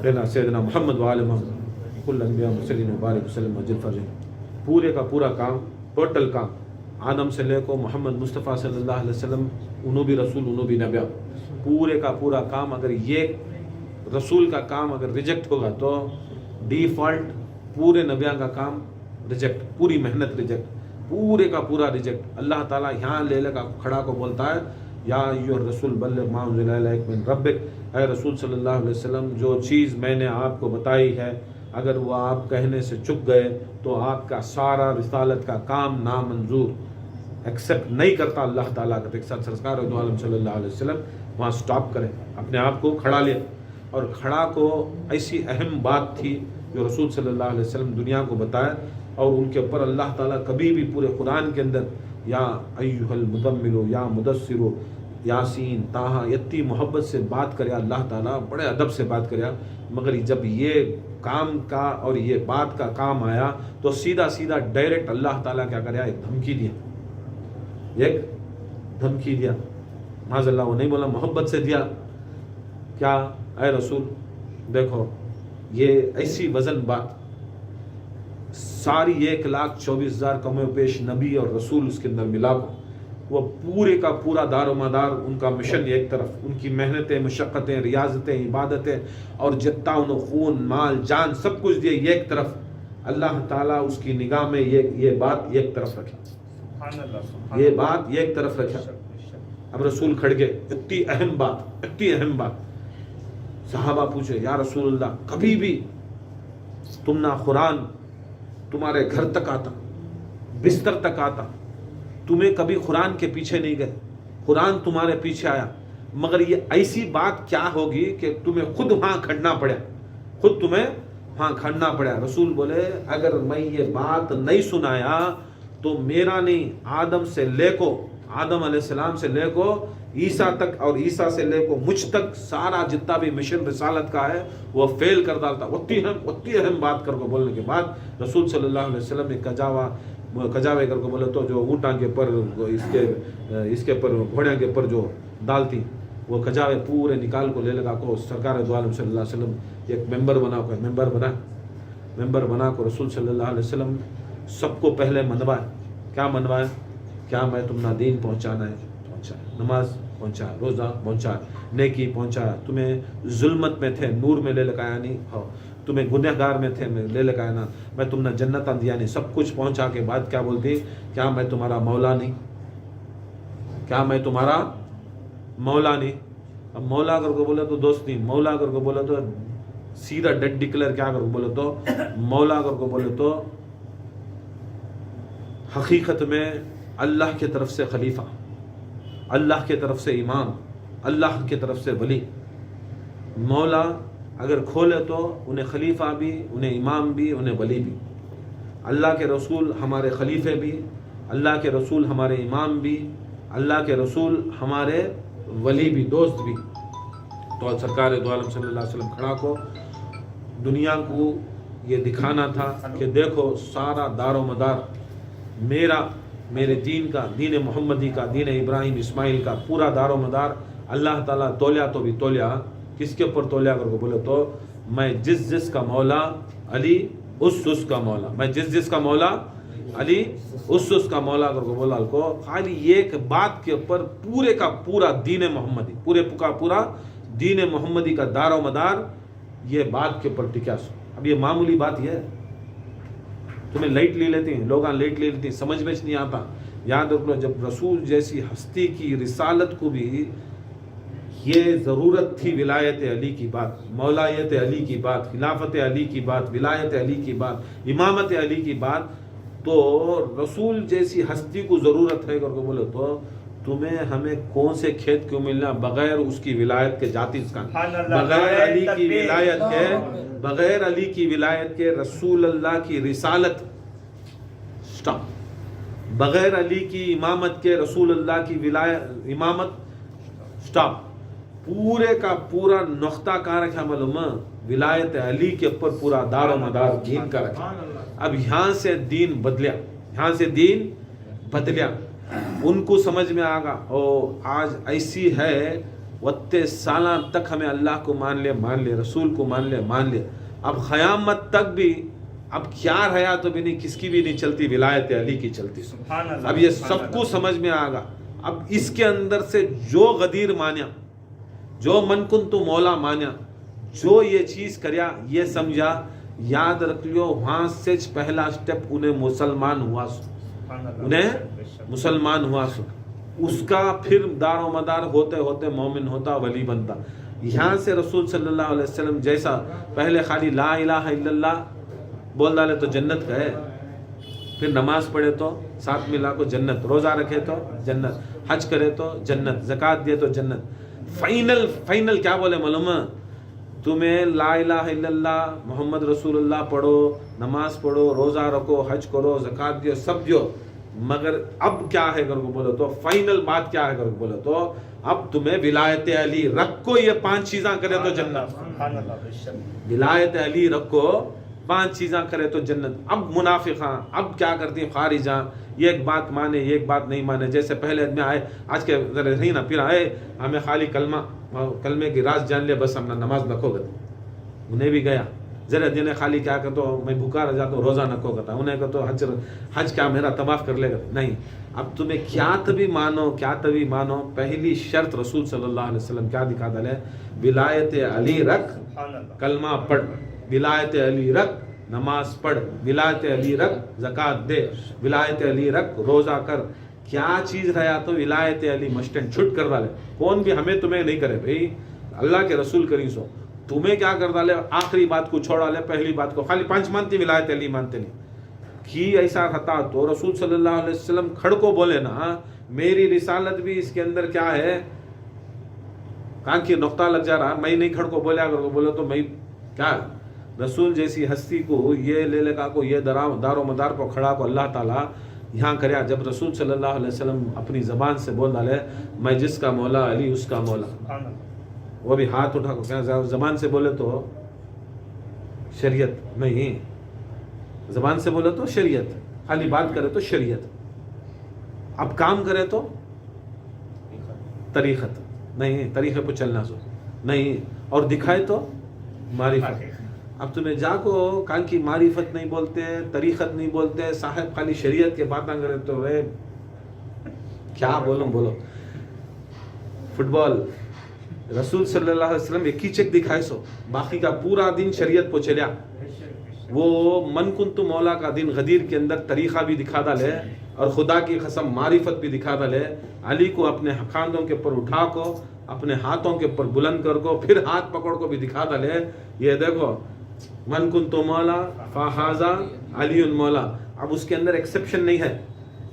لینا سیدنا محمد وآل محمد کل انبیاء مرسلین مبارک وسلم وجل فرج. پورے کا پورا کام، ٹوٹل کام، آدم سے لے کو محمد مصطفیٰ صلی اللہ علیہ وسلم، انہوں بھی رسول انہوں بھی نبی، پورے کا پورا کام اگر یہ رسول کا کام اگر ریجیکٹ ہوگا تو ڈیفالٹ پورے نبیوں کا کام ریجیکٹ، پوری محنت ریجیکٹ، پورے کا پورا ریجیکٹ. اللہ تعالیٰ یہاں لے لے کا کھڑا کو بولتا ہے یا ایھا الرسول بلغ ما انزل الیک من ربک، اے رسول صلی اللہ علیہ وسلم جو چیز میں نے آپ کو بتائی ہے اگر وہ آپ کہنے سے چک گئے تو آپ کا سارا رسالت کا کام نامنظور، ایکسیپٹ نہیں کرتا اللہ تعالیٰ کا. سرکار دو عالم صلی اللہ علیہ وسلم وہاں سٹاپ کرے، اپنے آپ کو کھڑا لیا. اور کھڑا کو ایسی اہم بات تھی جو رسول صلی اللہ علیہ وسلم دنیا کو بتایا، اور ان کے اوپر اللہ تعالیٰ کبھی بھی پورے قرآن کے اندر یا ایھا المزمل یا مدثر یاسین طٰہٰ اتنی محبت سے بات کریا اللہ تعالیٰ، بڑے ادب سے بات کریا. مگر جب یہ کام کا اور یہ بات کا کام آیا تو سیدھا سیدھا ڈائریکٹ اللہ تعالیٰ کیا کریا، ایک دھمکی دیا، ایک دھمکی دیا. معاذ اللہ وہ نہیں بولا، محبت سے دیا. کیا؟ اے رسول دیکھو یہ ایسی وزن بات، ساری 1,24,000 کم و بیش نبی اور رسول اس کے اندر ملا کو، وہ پورے کا پورا دار و مدار ان کا مشن ایک طرف، ان کی محنتیں، مشقتیں، ریاضتیں، عبادتیں اور جتنا انہوں خون مال جان سب کچھ دیے ایک طرف، اللہ تعالیٰ اس کی نگاہ میں یہ بات ایک طرف رکھا، یہ بات ایک طرف رکھا. اب رسول کھڑ گئے، اتنی اہم بات، اتنی اہم بات. صحابہ پوچھے یا رسول اللہ کبھی بھی تم نہ قرآن تمہارے گھر تک آتا، بستر تک آتا، تمہیں کبھی قرآن کے پیچھے نہیں گئے، قرآن تمہارے پیچھے آیا، مگر یہ ایسی بات کیا ہوگی کہ تمہیں خود وہاں کھڑنا پڑے، خود تمہیں وہاں کھڑنا پڑے. رسول بولے اگر میں یہ بات نہیں سنایا تو میرا نہیں، آدم علیہ السلام سے لے کو عیسیٰ تک اور عیسیٰ سے لے کو مجھ تک سارا جتنا بھی مشن رسالت کا ہے وہ فیل کر ڈالتا. اتنی اہم بات کر کو بولنے کے بعد رسول صلی اللہ علیہ وسلم نے کجاوے کر کو بولے تو جو اونٹاں کے پر اس کے پر گھوڑے کے پر جو ڈالتی وہ کجاوے پورے نکال کو لے لگا کو سرکار دو عالم صلی اللہ علیہ وسلم ایک ممبر بنا کو رسول صلی اللہ علیہ وسلم سب کو پہلے منوائے. کیا منوائے؟ کیا میں تم نہ دین پہنچانا ہے، پہنچا، نماز پہنچا، روزہ پہنچا، نیکی پہنچایا، تمہیں ظلمت میں تھے نور میں لے لگایا نہیں، تمہیں گنہگار میں تھے میں لے لگایا نا، میں تم نے جنت دیا نہیں، سب کچھ پہنچا کے بعد کیا بولتی، کیا میں تمہارا مولا نہیں، کیا میں تمہارا مولا نہیں. اب مولا اگر کو بولے تو دوست نہیں، مولا اگر کو بولے تو سیدھا ڈیڈ ڈکلیئر، کیا اگر کو بولے تو مولا اگر کو بولے تو حقیقت میں اللہ کی طرف سے خلیفہ، اللہ کی طرف سے امام، اللہ کی طرف سے ولی. مولا اگر کھولے تو انہیں خلیفہ بھی، انہیں امام بھی، انہیں ولی بھی. اللہ کے رسول ہمارے خلیفے بھی، اللہ کے رسول ہمارے امام بھی، اللہ کے رسول ہمارے ولی بھی، دوست بھی. تو سرکار دو عالم صلی اللہ علیہ وسلم کھڑا کو دنیا کو یہ دکھانا تھا کہ دیکھو سارا دار و مدار میرے دین کا، دین محمدی کا، دین ابراہیم اسماعیل کا پورا دار و مدار اللہ تعالیٰ تولیا تو بھی تولیا کس کے اوپر تولیا کر کو بولے تو میں جس کا مولا علی اس کا مولا، میں جس کا مولا علی اس کا مولا کر کو بولا کو. خالی ایک بات کے اوپر پورے کا پورا دین محمدی، پورے کا پورا دین محمدی کا دار و مدار یہ بات کے اوپر ٹکا. اب یہ معمولی بات یہ ہے، تمہیں لائٹ لے لیتی ہیں لوگ، لائٹ لے لیتی ہیں، سمجھ میں نہیں آتا. یاد رکھ لو جب رسول جیسی ہستی کی رسالت کو بھی یہ ضرورت تھی، ولایت علی کی بات، مولایت علی کی بات، خلافت علی کی بات، ولایت علی کی بات، امامت علی کی بات، تو رسول جیسی ہستی کو ضرورت ہے کر کے بولے تو تمہیں ہمیں کون سے کھیت کیوں ملنا بغیر اس کی ولایت کے ذاتی اس کا، بغیر علی کی ولایت کے، بغیر علی کی ولایت کے رسول اللہ کی رسالت سٹاپ، بغیر علی کی امامت کے رسول اللہ کی ولایت امامت سٹاپ. پورے کا پورا نقطہ کہاں رکھا معلوم ہے؟ ولایت علی کے اوپر پورا دار و مدار دین کا رکھا. اب یہاں سے دین بدلیا، یہاں سے دین بدلیا. ان کو سمجھ میں آگا اور آج ایسی ہے वत्ते साल तक हमें अल्लाह को मान लिया, रसूल को मान लिया। अब क़यामत तक भी अब क्या रहा तो भी नहीं, किसकी भी नहीं चलती, विलायत अली की चलती। अब ये सबको समझ में आएगा। अब इसके अंदर से जो गदीर मान्या, जो मन कुन तो मौला मान्या, जो ये चीज़ करया, ये समझा, याद रख लियो, वहाँ से पहला स्टेप उन्हें मुसलमान हुआ, उन्हें मुसलमान हुआ, उसका फिर दारो मदार होते होते मोमिन होता, वली बनता। यहाँ से रसूल सल्लल्लाहु अलैहि वसल्लम जैसा पहले खाली ला इलाहा इल्लल्लाह बोल डाले तो जन्नत गए, फिर नमाज पढ़े तो 7 मिला को जन्नत, रोज़ा रखे तो जन्नत, हज करे तो जन्नत, ज़कात दिए तो जन्नत। फाइनल क्या बोले मालूम? तुम्हें ला इलाहा इल्लल्लाह मोहम्मद रसूलुल्लाह पढ़ो, नमाज पढ़ो, रोज़ा रखो, हज करो, ज़कात दियो, सब दियो, मगर अब क्या है कर को बोलो तो फाइनल बात क्या है कर को बोलो तो अब तुम्हें विलायत अली रखो, ये 5 चीज़ां करे तो जन्नत। विलायत अली रखो, 5 चीज़ां करे तो जन्नत। अब मुनाफिका अब क्या करती हैं, खारिजा, ये एक बात माने, ये एक बात नहीं माने। जैसे पहले आदमी आए, आज के जरा नहीं ना, फिर आए हमें खाली कलमे की राज जान ले, बस हमने नमाज न खोगा, उन्हें भी गया जरा दिन खाली क्या कर तो मैं भूखा रह जाता हूँ, रोज़ा न खोगा, उन्हें कहो तो हज क्या मेरा तवाफ कर लेगा, नहीं। अब तुम्हें क्या तभी मानो, पहली शर्त रसूल सल्लल्लाहु अलैहि वसल्लम क्या दिखा डाले, विलायत अली रख, कलमा पढ़, विलायत अली रख, नमाज पढ़, विलायत अली रख, ज़कात दे, विलायत अली रख, रोज़ा कर। क्या चीज़ रहा तो विलायत अली मस्ट एंड छुट कर डाले। कौन भी हमें तुम्हें नहीं करे भाई, अल्लाह के रसूल करी सो तुम्हें क्या कर डाले, आखिरी बात को छोड़ा ले, पहली बात को खाली 5 मानते, विलायत अली मानते नहीं। कि ऐसा था तो रसूल सल्लल्लाहु अलैहि वसल्लम खड़ को बोले ना, मेरी रिसालत भी इसके अंदर क्या है, कहाँ की नुक्ता लग जा रहा, मैं नहीं खड़ को बोले, अगर बोले तो मैं क्या, रसूल जैसी हस्ती को ये ले लेगा को ये दारो मदार को खड़ा को अल्लाह ताला यहाँ करया। जब रसूल सल्लल्लाहु अलैहि वसल्लम अपनी ज़बान से बोल डाले, मैं जिसका मौला अली उसका मौला, वो भी हाथ उठा को क्या ज़बान से बोले तो शरीयत नहीं, ज़बान से बोले तो शरीयत, खाली बात करे तो शरीयत, अब काम करे तो तरीक़त नहीं, तरीक़े पर चलना सो नहीं, और दिखाए तो मारिफत। अब तुम्हें जाको कान की मारिफत नहीं बोलते, तरीक़त नहीं बोलते, साहब खाली शरीयत के बातें करे तो वे क्या बोलो। फुटबॉल रसूल सल्लल्लाहु अलैहि वसल्लम एक ही चेक दिखाए सो, बाकी का पूरा दिन शरीयत को चलिया। वो मन कुंतु मौला का दिन गदीर के अंदर तरीक़ा भी दिखा डाले और खुदा की कसम मारिफत भी दिखा डाले। अली को अपने खांदों के ऊपर उठा को, अपने हाथों के ऊपर बुलंद कर को, फिर हाथ पकड़ को भी दिखा डाले, ये देखो मन कुंतु मौला फ़हाज़ा अली मौला। अब उसके अंदर एक्सेप्शन नहीं है,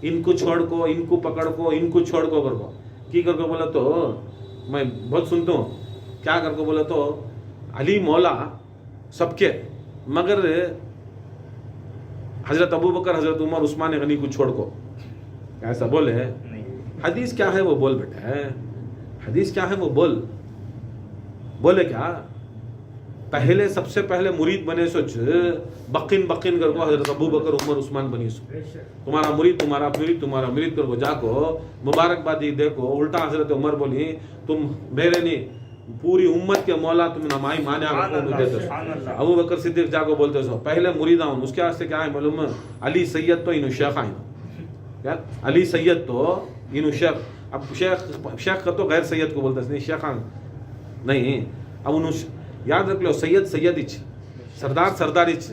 इनको छोड़ को, इनको पकड़ को, इनको छोड़ को कर को की कर को बोला तो मैं बहुत सुनता हूँ, क्या कर को बोला तो अली मौला सबके, मगर हजरत अबू बकर, हजरत उमर, उस्मान गनी को छोड़ को, ऐसा बोले। हदीस क्या है वो बोल बेटा, हदीस क्या है वो बोले क्या, पहले सबसे पहले मुरीद बने सोच बकिन कर को हजरत अबू बकर, उमर, उस्मान बनी सो, तुम्हारा मुरीद तुम्हारा मुरीद कर को जाको मुबारकबादी देखो। उल्टा हजरत उमर बोली, तुम मेरे नहीं पूरी उम्मत के मौला, तुम नमाई माने देते। अबू बकर सिद्दीक जाको बोलते सो पहले मुरीद आऊँ, उसके वास्ते क्या है मालूम, अली सैयद तो इन शेख आए, क्या अली सैयद तो इन शेख। अब शेख का तो गैर सैयद को बोलते नहीं, शेख नहीं। अब उन याद रख लो, सैयद इच, सरदार इच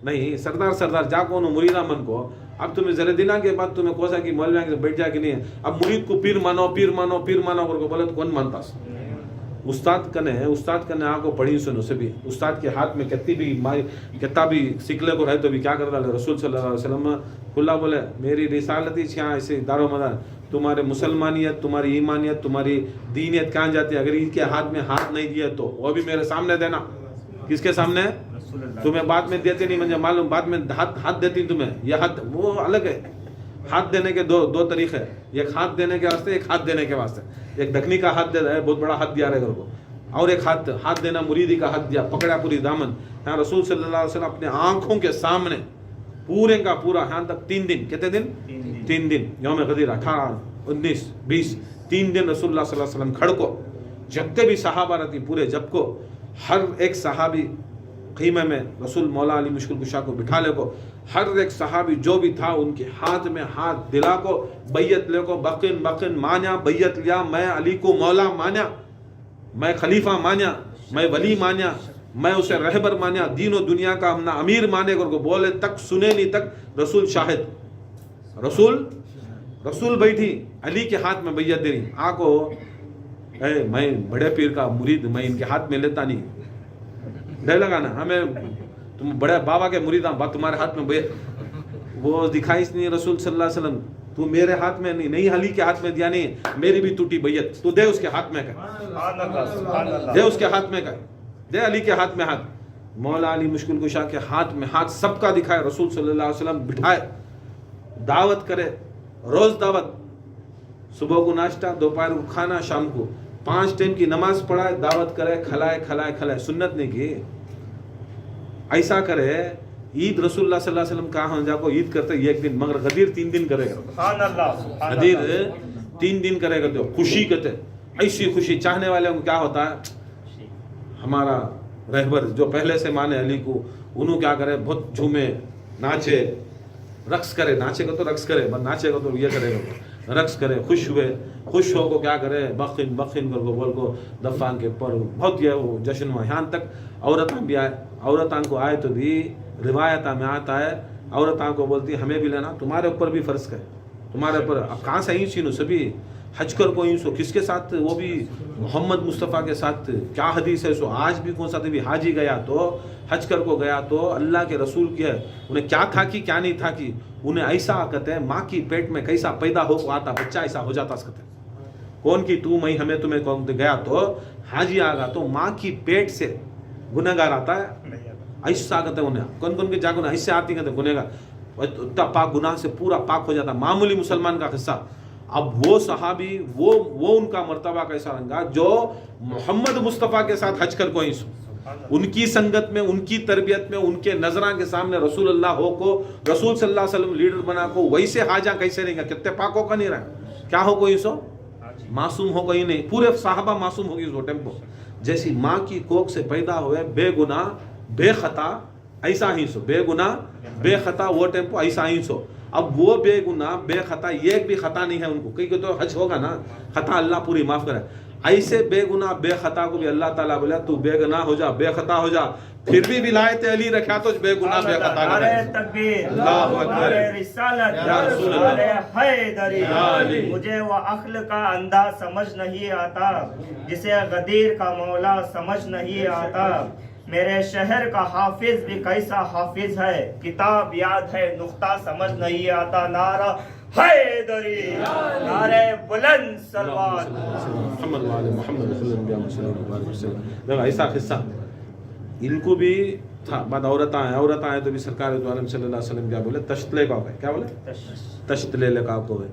नहीं, सरदार जाको मुरीदा मन को। अब तुम्हें जरा दिना के बाद तुम्हें कोसा कि मौलविया के बैठ जाए कि नहीं, अब मुरीद को पीर मानो करके बोले तो कौन मानता। उस्ताद कने आको पढ़ी सुनो से भी, उस्ताद के हाथ में कितना भी सिकले को रहे तो भी क्या कर डाले। रसूल सल्लल्लाहु अलैहि वसल्लम खुला बोले, मेरी रिसालत ही यहाँ ऐसे दारो मदार, तुम्हारे मुसलमानियत, तुम्हारी ईमानियत, तुम्हारी दीनियत कहाँ जाती है। अगर इनके हाथ में हाथ नहीं दिया तो वो भी मेरे सामने देना। किसके सामने? तुम्हें बाद में देते नहीं, मुझे मालूम, बाद में हाथ देती तुम्हें, यह हाथ वो अलग है। हाथ देने के दो तरीके हैं, एक हाथ देने के वास्ते, एक हाथ देने के वास्ते। एक दखनी का हाथ दे रहा है, बहुत बड़ा हाथ दिया रहे घर को, और एक हाथ देना मुरीदी का हाथ दिया, पकड़ा पूरी दामन। यहाँ रसूल सल्लल्लाहु अलैहि वसल्लम अपने आंखों के सामने पूरे का पूरा यहाँ तक 3 दिन, कितने दिन? 3 दिन, यौम गदीर 18, 19, 20, 3 दिन रसूलुल्लाह सल्लल्लाहु अलैहि वसल्लम खड़ को जबते भी सहाबा रहती पूरे जब को हर एक सहाबी खीमे में रसूल मौला अली मुश्किल कुशा को बिठा ले को हर एक सहाबी जो भी था उनके हाथ में हाथ दिला को बैयत ले को बकिन बकिन मान्या बैयत लिया, मैं अली को मौला मान्या, मैं खलीफा मान्या, मैं वली मान्या, मैं उसे रहबर मान्या, दीन और दुनिया का हमना अमीर माने को बोले तक सुने नहीं तक रसूल शाहिद, रसूल बैठी अली के हाथ में बैयत दे रही। आको मैं बड़े पीर का मुरीद, मैं इनके हाथ में लेता नहीं, डर लगा ना हमें, तुम बड़े बाबा के मुरीद बात तुम्हारे हाथ में बैयत, वो दिखाई नहीं रसूल सल्लल्लाहु अलैहि वसल्लम, तू मेरे हाथ में नहीं अली के हाथ में दिया नहीं, मेरी भी टूटी बैयत, तू दे उसके हाथ में का, दे उसके हाथ में का, दे अली के हाथ में हाथ। मौला अली मुश्किल कुशा के हाथ में हाथ सबका दिखाए, रसूल सल्लल्लाहु अलैहि वसल्लम बिठाए, दावत करे, रोज दावत, सुबह को नाश्ता, दोपहर को खाना, शाम को 5 टाइम की नमाज पढ़ाए, दावत करे, खलाए, सुन्नत नहीं की, ऐसा करे। ईद रसूलुल्लाह सल्लल्लाहु अलैहि वसल्म कहा जाको ईद करते एक दिन, मगर गदीर 3 दिन करेगा, गदीर 3 दिन करेगा, तो खुशी करते, ऐसी खुशी चाहने वाले को क्या होता है, हमारा रहबर जो पहले से माने अली को, उन्होंने क्या करे, बहुत झूमे, नाचे, रक्स करे, नाचेगा तो रक्स करे, नाचेगा तो ये करेगा, रक्स करे, खुश हुए, खुश हो को क्या करे, बखिन बखिन को बोल को दफान के पर बहुत ये वो जश्न हुआ। यहाँ तक औरतां भी आए, औरतां को आए तो भी रिवायत में आता है, औरतां को बोलती हमें भी लेना, तुम्हारे ऊपर भी फर्ज है, तुम्हारे ऊपर, अब कहाँ से आई चीनू सभी हज कर को सो किसके साथ, वो भी मोहम्मद मुस्तफ़ा के साथ, क्या हदीस है सो, आज भी कौन सा भी हाजी गया तो हज कर को गया तो अल्लाह के रसूल की है, उन्हें क्या था कि क्या नहीं था कि, उन्हें ऐसा कहते हैं माँ की पेट में कैसा पैदा हो आता बच्चा ऐसा हो जाता कहते हैं, कौन की तू मैं हमें तुम्हें कौन गया तो हाजी आ गया तो माँ की पेट से गुनहगार आता है, ऐसा कहते हैं उन्हें, कौन कौन की जागुन ऐसे आती कहते गुनहगार, उतना पाक गुनाह से पूरा पाक हो जाता, मामूली मुसलमान का हिस्सा। अब वो सहाबी वो उनका मर्तबा कैसा रंगा जो मोहम्मद मुस्तफ़ा के साथ हज कर को ही, उनकी संगत में, उनकी तरबियत में, उनके नजरा के सामने रसूल अल्लाह हो को, रसूल सल्लल्लाहु अलैहि वसल्लम लीडर बना को, वैसे हाजा कैसे रहेगा, कितने पाक हो का नहीं रहा, क्या हो कोई सो मासूम हो गई नहीं, पूरे साहबा मासूम हो गई वो टेम्पो, जैसी माँ की कोख से पैदा हुए बेगुनाह बेखता, ऐसा ही सो बेगुनाह बेखता वो टेम्पो ऐसा ही सो। अब वो बेगुनाह बेखता एक भी खता नहीं है उनको, कहीं तो हज होगा ना, खता अल्लाह पूरी माफ करे, ऐसे बेगुनाह बेखता को भी अल्लाह ताला बोला तू बेगुनाह हो जा, बेखता हो जा, फिर भी विलायत अली रखा तो बेगुनाह बेखता करे। मुझे वो अक्ल का अंदाज समझ नहीं आता, जिसे गदीर का मौला समझ नहीं आता, मेरे शहर का हाफिज भी कैसा हाफिज है, किताब याद है नुक्ता समझ नहीं आता, नारा हैदरी, नारे बुलंद सलवात मोहम्मद। ऐसा किस्सा इनको भी था, बाद औरत आए तो भी सरकार सल्लल्लाहु अलैहि वसल्लम क्या बोले, तश्तले का है, क्या बोले, तश्तले का आपको है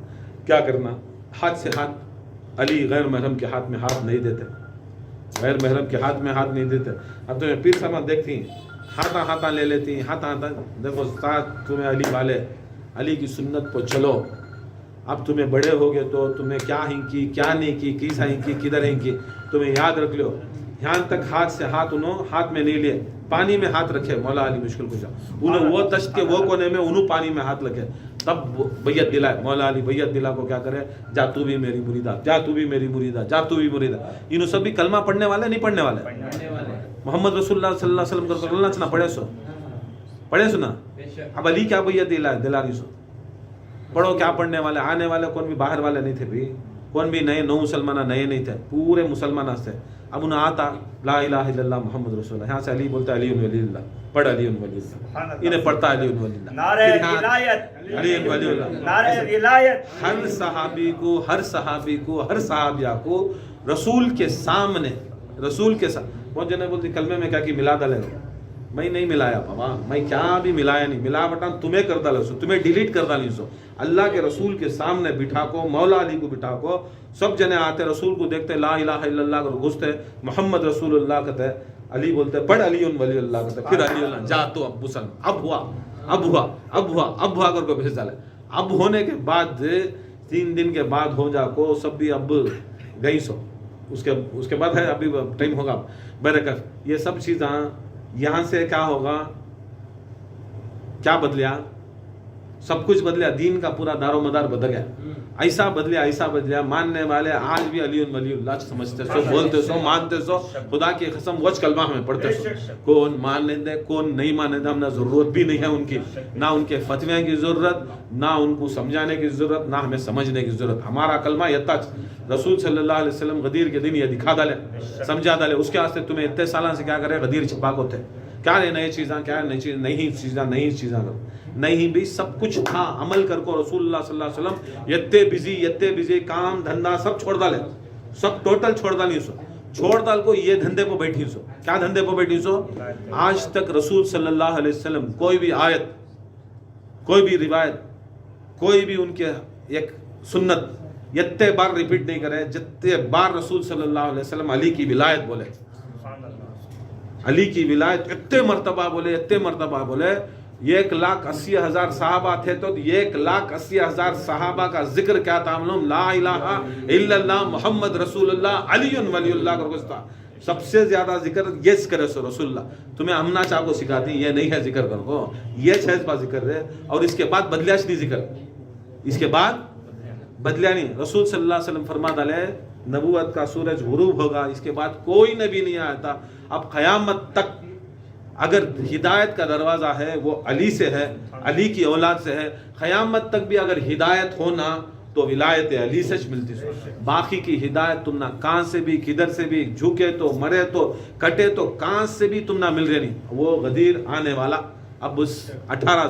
क्या करना, हाथ से हाथ, अली गैर महरम के हाथ में हाथ नहीं देते, गैर महरम के हाथ में हाथ नहीं देते। अब तुम्हें पीर साहब देखती हाथा ले लेती, हाथा देखो साथ तुम्हें अली वाले, अली की सुन्नत को चलो, अब तुम्हें बड़े हो गए तो तुम्हें क्या ही की क्या नहीं की, किसा ही की किधर ही की, तुम्हें याद रख लो। यहाँ तक हाथ से हाथ उन्होंने हाथ में नहीं लिए, पानी में हाथ रखे मौला अली मुश्किल कुशा, उन्हें वो तश्त के वो कोने में उन्होंने पानी में हाथ रखे, तब बैयत दिलाए मौला अली, बैयत दिला को क्या करे, जा तू भी मेरी मुरीदा, जा तू भी मेरी मुरीदा, जा तू भी मुरीदा। इन सब भी कलमा पढ़ने वाले नहीं पढ़ने वाले, मोहम्मद रसूलुल्लाह सल्लल्लाहु अलैहि वसल्लम को अल्लाह पढ़े सुना, अब अली क्या बैयत दिला रही सो, पढ़ो क्या पढ़ने वाले, आने वाले कौन भी बाहर वाले नहीं थे भी, कौन भी नए नौ मुसलमान नए नहीं थे, पूरे मुसलमान थे। अब उन्हें आता ला इलाहा इल्लल्लाह मुहम्मद रसूलुल्लाह, यहाँ से अली बोलता है अली वलील्लाह, पढ़ अली वलील्लाह, इन्हें पढ़ता अली वलील्लाह, नारे विलायत, अली वलील्लाह, नारे विलायत। हर सहाबी को हर सहाबिया को रसूल के सामने, रसूल के साथ बहुत जने बोलती कलमे में क्या कि मिला डाले, मैं नहीं मिलाया बाबा, मैं क्या भी मिलाया नहीं, मिला बटा तुम्हें कर डालो सो, तुम्हें डिलीट कर डाली सो। अल्लाह के रसूल के सामने बिठा को, मौला अली को बिठा को, सब जने आते रसूल को देखते, ला इलाहा इल्लल्लाह को घुसते, मोहम्मद रसूलुल्लाह कहते, अली बोलते पढ़ अली वली अल्लाह कहते, फिर अली जा तो अब मुसलमान, अब हुआ करके भेज डाले। अब होने के बाद 3 दिन के बाद हो जा को सब भी अब गई सो, उसके बाद है, अभी टाइम होगा बरकत। ये सब चीज़ें यहाँ से क्या होगा, क्या बदलिया, सब कुछ बदलिया, दीन का पूरा दारो मदार बदल गया। ऐसा बदलिया, मानने वाले आज भी अली वलीउल्लाह समझते सो, बोलते सो, मानते सो, खुदा की कसम वच कलमा हमें पढ़ते सो। कौन मानने दे कौन नहीं मानने दे, हमने ज़रूरत भी नहीं है उनकी, ना उनके फतवे की ज़रूरत, ना उनको समझाने की ज़रूरत, ना हमें समझने की ज़रूरत। हमारा कलमा यत्ता रसूल सल्लल्लाहु अलैहि वसल्लम गदीर के दिन ये दिखा डाले, समझा डाले, उसके वास्ते तुम्हें इतने साल से क्या करे, गदीर छिपा को थे क्या नई चीज़ें, क्या नई चीज़ें करो, नहीं भी सब कुछ था, अमल कर को रसूलुल्लाह सल्लल्लाहु अलैहि वसल्लम यत्ते बिजी काम धंधा सब छोड़ डाले, सब टोटल छोड़ डाली सो, छोड़ डाल को ये धंधे पर बैठी सो। क्या धंधे पर बैठी सो? आज तक रसूल सल्लल्लाहु अलैहि वसल्लम कोई भी आयत, कोई भी रिवायत, कोई भी उनके एक सुन्नत यत्ते बार रिपीट नहीं करे जितने बार रसूल सल्लल्लाहु अलैहि वसल्लम अली की विलायत बोले, अली की विलायत इतने मर्तबा बोले। 1,80,000 सहाबा थे तो 1,80,000 सहाबा का जिक्र क्या था, मालूम? ला इलाहा इल्लल्लाह मुहम्मद रसूलुल्लाह अलीयुन वलीउल्लाह का सबसे ज्यादा जिक्र ये करे सो रसूलुल्लाह। तुम्हें हमना चाह को सिखाती ये नहीं है जिक्र करो, ये 6 बार जिक्र है, और इसके बाद बदलियाश नहीं जिक्र, इसके बाद बदलिया नहीं। रसूल सल्लल्लाहु अलैहि वसल्लम फरमा डाले नबूवत का सूरज गुरूब होगा, इसके बाद कोई नबी नहीं आया था। अब क़यामत तक अगर हिदायत का दरवाज़ा है वो अली से है, अली की औलाद से है। क़यामत तक भी अगर हिदायत होना तो विलायत अली से मिलती है। बाकी की हिदायत तुम ना कहाँ से भी किधर से भी, झुके तो मरे तो कटे तो कहाँ से भी तुम ना मिल रहे नहीं। वो गदीर आने वाला अब उस 18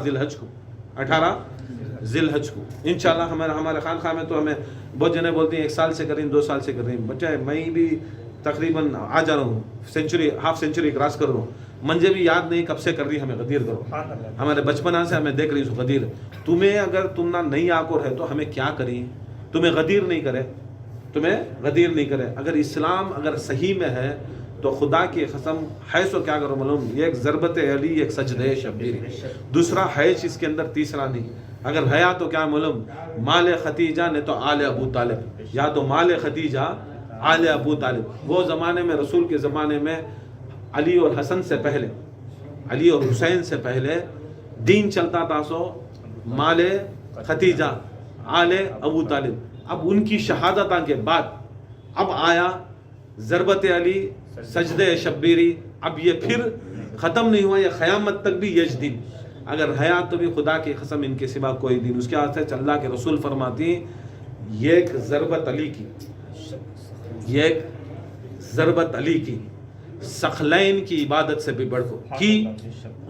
ज़िलहज को इंशाल्लाह हमारे खानखा में तो हमें बहुत जने बोलते हैं 1 साल से कर रही, 2 साल से कर रही। बच्चा मैं भी तकरीबन आ जा रहा हूँ, हाफ सेंचुरी क्रॉस कर रहा हूँ, मंजे भी याद नहीं कब से कर रही हमें गदीर करो। हमारे बचपना से हमें देख रही हूँ गदीर। तुम्हें अगर तुम ना नहीं आकोर है तो हमें क्या करी, तुम्हें गदीर नहीं करे। अगर इस्लाम अगर सही में है तो खुदा की कसम है सो क्या करो मालूम, एक ज़रबत अली, एक सजदे शब्बीरी, दूसरा है इसके अंदर, तीसरा नहीं। अगर हया तो क्या मालूम, माल खतीजा ने तो आले अबू तालिब, या तो माल खतीजा आले अबू तालिब। वो ज़माने में रसूल के ज़माने में अली और हसन से पहले, अली और हुसैन से पहले दीन चलता था सो माले खतीजा आले अबू तालिब। अब उनकी शहादत के बाद अब आया ज़रबत अली, सजदे शब्बीरी। अब ये फिर ख़त्म नहीं हुआ, ये क़यामत तक भी यज दिन। अगर हया तो भी खुदा की कसम इनके सिवा कोई दिन। उसके हाथ से अल्लाह के रसूल फरमाती एक ज़रबत अली की सखलैन की इबादत से भी बढ़ को कि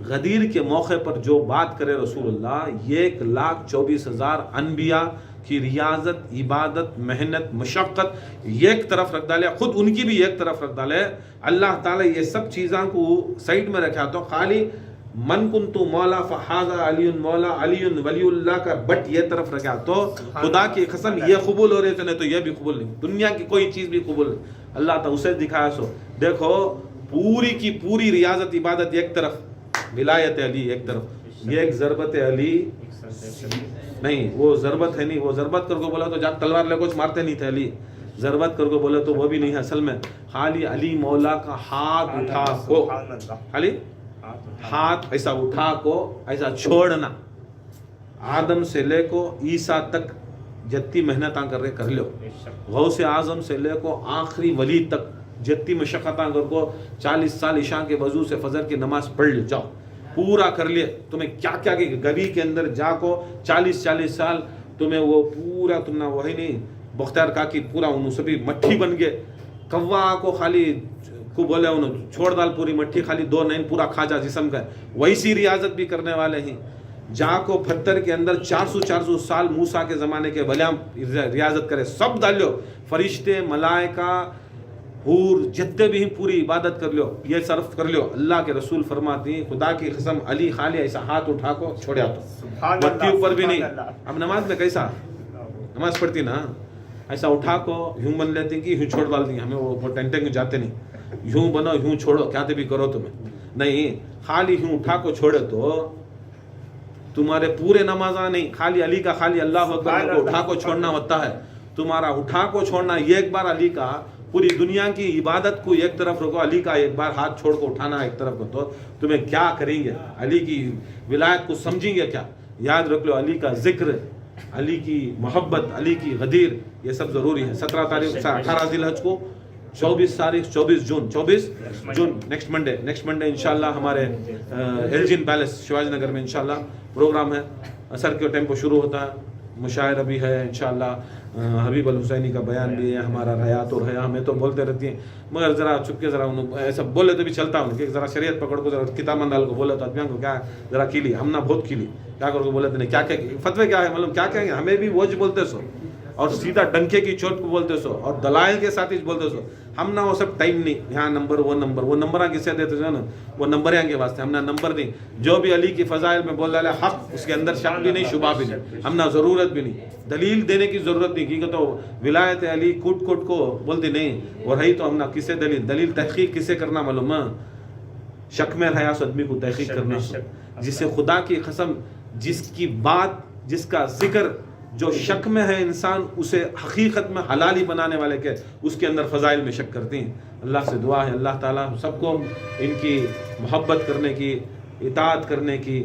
गदीर के मौके पर जो बात करे रसूलुल्लाह, 1,24,000 अनबिया की रियाजत, इबादत, मेहनत, मशक्क़त एक तरफ रख डाले, खुद उनकी भी एक तरफ रख डाले। अल्लाह ताला ये सब चीज़ों को साइड में रखा तो खाली मन कुन्तु मौला फ़हाज़ा अलीयुन मौला अलीयुन वलीउल्लाह का बट ये तरफ रखा तो खुदा की कसम ये कबूल हो रहे थे, नहीं तो ये भी कबूल नहीं, दुनिया की कोई चीज़ भी कबूल नहीं। अल्लाह तो उसे दिखाया सो देखो, पूरी की पूरी रियाजत इबादत एक तरफ, विलायत अली एक तरफ, ये एक ज़रबत अली नहीं, वो ज़रबत है नहीं। वो ज़रबत करके बोला तो जब तलवार ले कुछ मारते नहीं थे अली, ज़रबत करके बोले तो वो भी नहीं है। असल में खाली अली मौला का हाथ उठा को, खाली हाथ ऐसा उठा को ऐसा छोड़ना, आदम से ले को ईसा तक जितनी मेहनत कर रहे कर लो, गौसे आज़म से ले को आखिरी वली तक जितनी मशक्क़त कर को 40 साल ईशा के वजू से फजर की नमाज पढ़ लो, जाओ पूरा कर लिए। तुम्हें क्या क्या की गवी के अंदर जा को 40 साल तुम्हें वो पूरा तुम ना वही नहीं बख्तियार का की पूरा उन सभी मट्ठी बन गए। कौवा को खाली को बोले उन्होंने छोड़ डाल पूरी मट्ठी, खाली 2 नैन पूरा खाजा जिस्म का, वैसी रियाजत भी करने वाले हैं। जा को पत्थर के अंदर 400 साल मूसा के ज़माने के भलियाम रियाजत करे, सब डालो, फरिश्ते मलाइका हूर जितने भी पूरी इबादत कर लो, ये सर्फ कर लो। अल्लाह के रसूल फरमाती हैं खुदा की कसम अली खाली ऐसा हाथ उठा को छोड़ा तो मट्टी ऊपर भी नहीं। अब नमाज में कैसा नमाज पढ़ती ना, ऐसा उठा को यूं बन लेती कि यूं छोड़ डालती, हमें वो टेंटे में जाते नहीं, यूं बनो यूं छोड़ो, क्या भी करो तुम्हें नहीं, खाली यूं उठा को छोड़े तो तुम्हारे पूरे नमाजा नहीं, खाली अली का खाली अल्लाह अकबर को उठा को छोड़ना होता है। तुम्हारा उठा को छोड़ना एक बार अली का पूरी दुनिया की इबादत को एक तरफ रखो, अली का एक बार हाथ छोड़ को उठाना एक तरफ को, तो तुम्हें क्या करेंगे, अली की विलायत को समझेंगे क्या? याद रख लो, अली का जिक्र, अली की मोहब्बत, अली की गदीर, ये सब ज़रूरी है। 17 तारीख से 18 ज़िलहज को, 24 जून नेक्स्ट मंडे इंशाल्लाह हमारे एल्जिन पैलेस शिवाजी नगर में इंशाल्लाह प्रोग्राम है। असर के टाइम को शुरू होता है, मुशायरा भी है इंशाल्लाह, हबीब अल हुसैनी का बयान भी है, हमारा हयात और हया हमें तो बोलते रहती हैं, मगर ज़रा चुपके ज़रा ऐसा बोले तो भी चलता हूँ कि ज़रा शरीयत पकड़ को, ज़रा किताब मंदाल को बोले तो आदमियों को क्या ज़रा कीली, हम ना बहुत कीली क्या करो बोले तो नहीं, क्या क्या फतवे क्या है, मतलब क्या कहेंगे, हमें भी वो बोलते सो और सीधा डंके की चोट को बोलते सो और दलाइल के साथ ही बोलते सो, हम ना वो सब टाइम नहीं, यहाँ नंबर वो नंबर किससे देते जो ना, वो नंबर यहाँ के वास्ते, हम ना नंबर नहीं, जो भी अली की फजाइल में बोल डाले हक, उसके अंदर शक भी नहीं, शुबा भी नहीं, हम ना ज़रूरत भी नहीं, दलील देने की ज़रूरत नहीं, क्योंकि तो विलायत अली कूट को बोलती नहीं, और है तो हम ना किसे दलील तहकीक किसे करना मालूम है, शक में रहा आदमी को तहकीक करना, जिसे खुदा की कसम, जिसकी बात, जिसका जिक्र जो शक में है इंसान, उसे हकीकत में हलाली बनाने वाले के उसके अंदर फ़ज़ाइल में शक करती हैं। अल्लाह से दुआ है अल्लाह ताला सबको इनकी मोहब्बत करने की, इताअत करने की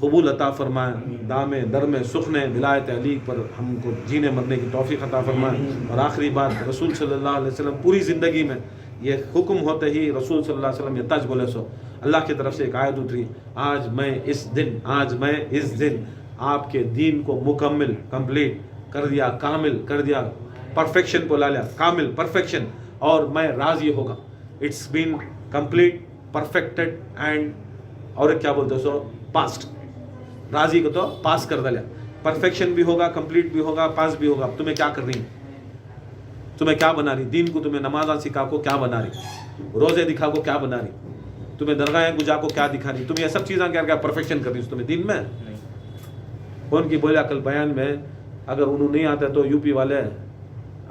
कबूल अता फरमाए, दामे दर में सुखने विलायत अली पर हमको जीने मरने की तौफीक अता फरमाए। और आखिरी बात, रसूल सल्लल्लाहु अलैहि वसल्लम पूरी ज़िंदगी में ये हुक्म होते ही रसूल सल्लल्लाहु अलैहि वसल्लम ये तज बोले सो, अल्लाह की तरफ से एक आयत उतरी, आज मैं इस दिन आपके दीन को मुकम्मल कंप्लीट कर दिया, कामिल कर दिया, परफेक्शन को ला लिया, कामिल परफेक्शन, और मैं राज़ी होगा, it's been complete perfected and, और क्या बोलते सो पास्ट, राज़ी को तो पास कर दिया, परफेक्शन भी होगा, कंप्लीट भी होगा, पास भी होगा। तुम्हें क्या कर रही, तुम्हें क्या बना रही, दीन को तुम्हें नमाज़ा सिखा को क्या बना रही, रोज़े दिखा को क्या बना रही, तुम्हें दरगाहें गुजा को क्या दिखा रही, तुम्हें ये सब चीज़ें क्या परफेक्शन कर रही तुम्हें दीन में। कौन की बोला कल बयान में, अगर उन्होंने नहीं आते तो यूपी वाले,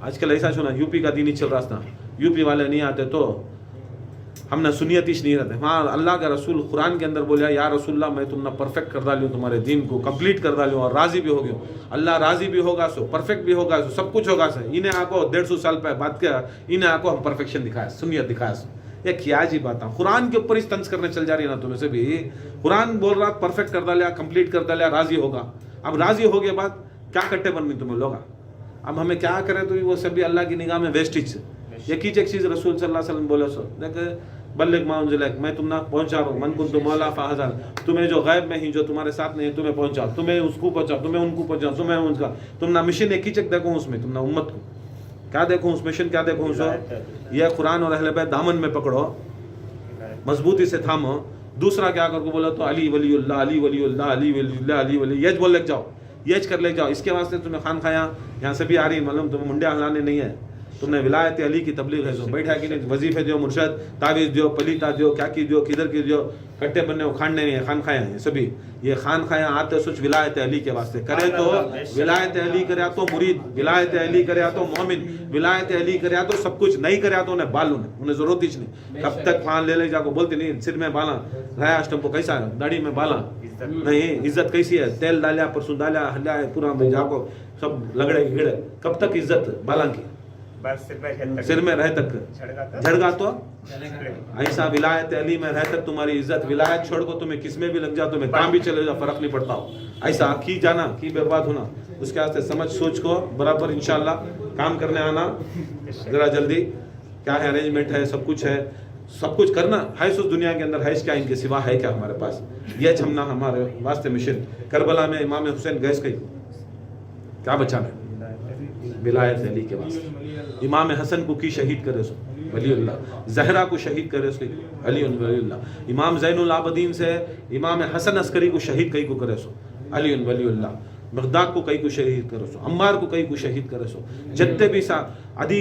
आजकल ऐसा सुना यूपी का दीन ही चल रहा था, यूपी वाले नहीं आते तो हम ना सुनियतिश नहीं रहते। हाँ, अल्लाह का रसूल कुरान के अंदर बोला, या रसूलल्लाह मैं तुम ना परफेक्ट कर डालूँ, तुम्हारे दीन को कंप्लीट कर डालूँ और राज़ी भी हो गयो। अल्लाह राज़ी भी होगा सो परफेक्ट भी होगा सो सब कुछ होगा सर। इन्हें आको 150 साल पे बात किया, इन्हें आको हम परफेक्शन दिखाए, सुनियत दिखाए सो, ये क्या जी बात है, कुरान के ऊपर ही तंज करने चल जा रही है ना तुम्हें से भी। कुरान बोल रहा परफेक्ट कर डालिया, कंप्लीट कर डालिया, राज़ी होगा। अब राज़ी हो गए बाद क्या कट्टे बन गई तुम्हें लोग, अब हमें क्या करें, तो वो सभी अल्लाह की निगाह में वेस्टेज। ये कीजिए एक चीज़ रसूल सल्लल्लाहु अलैहि वसल्लम बोले सो, देख बल्लिग मा उन्ज़िला इलैक, मैं तुम ना पहुँचा रहा हूँ, मन कुन्तु मौला फ़हज़र, तुम्हें जो गैब में ही जो तुम्हारे साथ नहीं है तुम्हें पहुँचा, तुम्हें उसको पहुँचा, तुम्हें उनको पहुँचा, तुम्हें उनका, तुम ना मिशन एक ही चक देखो उसमें, तुम ना उम्मत को क्या देखो उस मिशन, क्या देखो उसको, यह कुरान और अहले बैत दामन में पकड़ो, मजबूती से थामो। दूसरा क्या करके बोला तो अली वलीउल्लाह, अली वलीउल्लाह, अली वलीउल्लाह, अली वली, यज बोल ले जाओ, यज कर ले जाओ। इसके वास्ते तुम्हें खान खाया यहाँ से भी आ रही, मालूम तुम्हें मुंडिया हलाने नहीं है, तुमने विलायत अली की तबलीग है, सो बैठा कि नहीं, वजीफे दो, मुर्शद तावीज़ दो, पलीता दो, क्या की दो, किधर की दो, कट्टे बनने खानने नहीं है, खान खाया है सभी। ये खान खाया आते सोच विलायत अली के वास्ते करे तो विलायत अली करे तो मुरीद, विलायत अली करे तो मोमिन, विलायत अली करे तो सब कुछ, नहीं करे तो उन्हें बाल, उन्हें जरूरत ही नहीं। कब तक फान ले जाको बोलते नहीं, सिर में बाला राया अष्टम को कैसा है, दाढ़ी में बाला नहीं, इज्जत कैसी है, तेल डालिया परसों डालिया हल्ला पूरा में जाको सब लगड़े गिड़े, कब तक इज्जत बाला की, सिर में रहे तक झड़गा तो ऐसा विलायत अली में रह तक तुम्हारी इज्जत, विलायत छोड़ को तुम्हें किसमें भी लग जाओ, तुम्हें काम भी चले जाओ, फर्क नहीं पड़ता हो, ऐसा की जाना की बर्बाद होना। उसके वास्ते समझ सोच को बराबर इंशाल्लाह काम करने आना, जरा जल्दी क्या है अरेंजमेंट है, सब कुछ है, सब कुछ करना है। उस दुनिया के अंदर है क्या, इनके सिवा है क्या हमारे पास, ये छमना हमारे वास्ते मिशन। करबला में इमाम हुसैन गैस कही क्या बचाना, विलायत अली के वास्ते। इमाम हसन को की शहीद करे सो वलीउल्लाह, जहरा को शहीद करे सो अली वलीउल्लाह। इमाम ज़ैनुल आबदीन से इमाम हसन अस्करी को शहीद कई को करे सो अली वलीउल्लाह। मगदाद को कई को शहीद करे सो, अम्मार को कई को शहीद करे सो, जितने भी सा अदी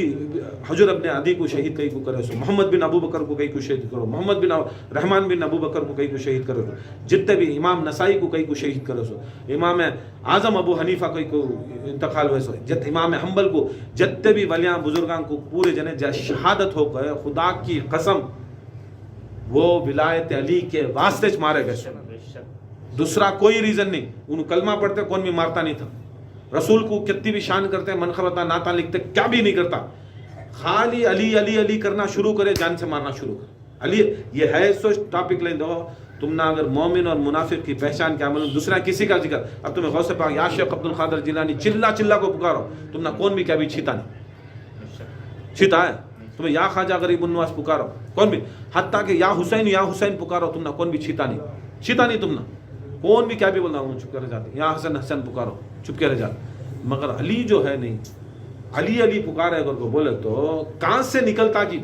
हजर अपने अदी को शहीद कई को करे सो, मोहम्मद बिन अबू बकर को कई को शहीद करो, मोहम्मद बिन रहमान बिन अबू बकर को कई को शहीद करो सो, जितने भी इमाम नसाई को कई को शहीद करो सो, इमाम आजम अबू हनीफा कई को इंतकाल हुए सो, जित इमाम हम्बल को, जितने भी वलियां बुजुर्गां को पूरे जने शहादत हो गए, खुदा की कसम वो विलायत अली के वास्ते मारे गए सो, दूसरा कोई रीजन नहीं। उन कलमा पढ़ते कौन भी मारता नहीं था, रसूल को कितनी भी शान करते, मनखबता नाता लिखते, क्या भी नहीं करता, खाली अली अली अली करना शुरू करे, जान से मारना शुरू करे। अली ये है सो टॉपिक ले दो तुम ना, अगर मोमिन और मुनाफिक की पहचान क्या मालूम, दूसरा किसी का जिक्र। अब तुम्हें गौसे पाक या शेख अब्दुल कादिर जिलानी चिल्ला चिल्ला को पुकारो, तुम ना कौन भी क्या भी छीता नहीं, छीता है। तुम्हें या ख्वाजा गरीब नवाज पुकारो, कौन भी, हत्ता कि या हुसैन पुकारो, तुम ना कौन भी छीता नहीं तुम ना, कौन भी क्या भी बोलना चुप कर जाते। या हसन पुकारो, चुप के रह जाते। मगर अली जो है नहीं, अली अली पुकारे अगर को बोले तो कहाँ से निकलता कि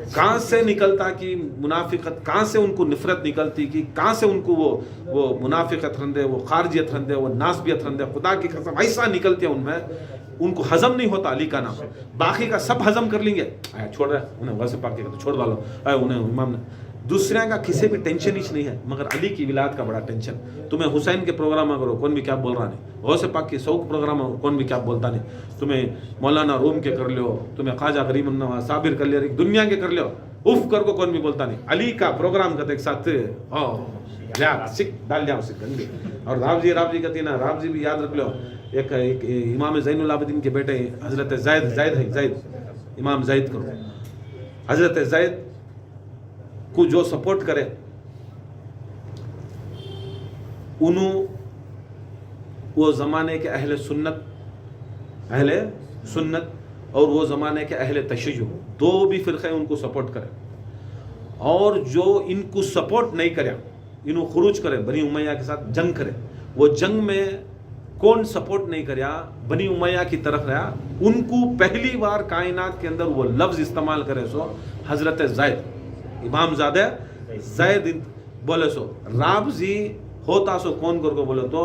कहाँ से निकलता कि मुनाफिकत, कहाँ से उनको नफरत निकलती कि कहाँ से उनको वो मुनाफिकत रंदे, वो खारजियत रंदे, वो नासबियत रंदे, खुदा की कसम ऐसा निकलती है उनमें, उनको हजम नहीं होता अली का नाम। बाकी का सब हजम कर लेंगे, छोड़ रहे उन्हें वैसे पाके तो छोड़ डालो, उन्हें इमाम ने दूसरे का किसी भी टेंशन ही नहीं है, मगर अली की विलायत का बड़ा टेंशन। तुम्हें हुसैन के प्रोग्राम करो, कौन भी क्या बोल रहा नहीं, गौसे पाक के शौक प्रोग्राम हो, कौन भी क्या बोलता नहीं। तुम्हें मौलाना रूम के कर लो, तुम्हें ख्वाजा गरीब नवाज साबिर कर लिया, दुनिया के कर लो, उफ कर को कौन भी बोलता नहीं। अली का प्रोग्राम करते एक साथ सिख डाल जाओ सिख गंदी। और रावजी कहती ना, रावजी भी याद रख लो, एक इमाम ज़ैनुल आबिदीन के बेटे हजरत ज़ैद इमाम ज़ैद करो, हजरत ज़ैद को जो सपोर्ट करे उन्हों वो ज़माने के अहले सुन्नत और वो ज़माने के अहले तशय्युअ, दो भी फ़िरक़े उनको सपोर्ट करे। और जो इनको सपोर्ट नहीं करे, इन्हों खुरूज करे, बनी उमैया के साथ जंग करे, वो जंग में कौन सपोर्ट नहीं करया, बनी उमैया की तरफ रहा, उनको पहली बार कायनात के अंदर वो लफ्ज़ इस्तेमाल करे सो हजरत ज़ैद इमाम ज़ादे ज़ैद बोले सो। राबजी होता सो कौन को बोले तो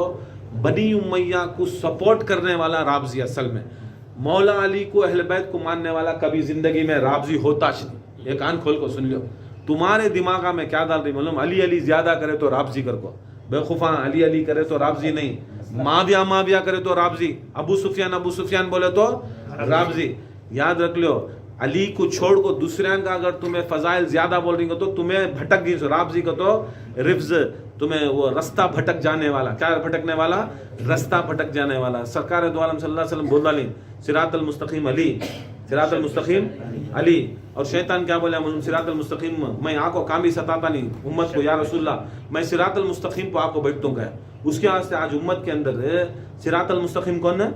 बनी उमैया को सपोर्ट करने वाला राबजी, असल में मौला अली को अहले बैत को मानने वाला कभी जिंदगी में राबजी होता नहीं। ये कान खोल को सुन लो, तुम्हारे दिमाग में क्या डाल रही मालूम, अली अली ज्यादा करे तो राबजी कर को, बेखुफा अली अली करे तो राबजी नहीं, माविया करे तो राबजी, अबू सुफियान बोले तो राबजी। याद रख लो, अली को छोड़ को दूसरे का अगर तुम्हें फजाइल ज्यादा बोल रही हो तो तुम्हें भटक गई। राबजी को तो रिफ्ज, तुम्हें वो रास्ता भटक जाने वाला, क्या भटकने वाला, रास्ता भटक जाने वाला। सरकार दो आलम सल्लल्लाहु अलैहि वसल्लम बोल डाली सिरातल मुस्तकीम अली, सिरातल मुस्तकीम अली। और शैतान क्या बोला, सिरातल मुस्तकीम मैं आको काम भी सताता नहीं उम्मत को, या रसूलल्लाह मैं सिरातल मुस्तकीम को आको बैठता हूँ। उसके वास्ते आज उम्मत के अंदर सिरातल मुस्तकीम कौन है,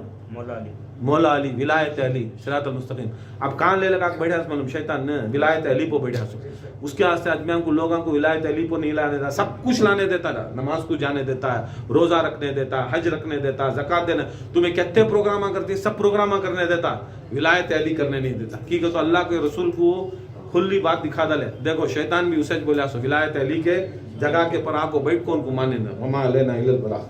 मौला अली, विलायत अली, सिरातल मुस्तकीम। अब कान ले लगा बैठा मालूम शैतान ने विलायत अली को बैठा सो। उसके वास्ते अजमियां को लोगों को विलायत अली को नहीं लाने देता, सब कुछ लाने देता है, नमाज को जाने देता है, रोजा रखने देता है, हज रखने देता है, ज़कात देने, तुम्हें कितने प्रोग्राम करती है, सब प्रोग्राम करने देता, विलायत अली करने नहीं देता। की तो अल्लाह के रसूल को खुली बात दिखा डाले। देखो शैतान भी उसे बोला सो विलायत अली के जगह के पर आको बैठ को उनको माने ना, वमा लेना इल्लल बला।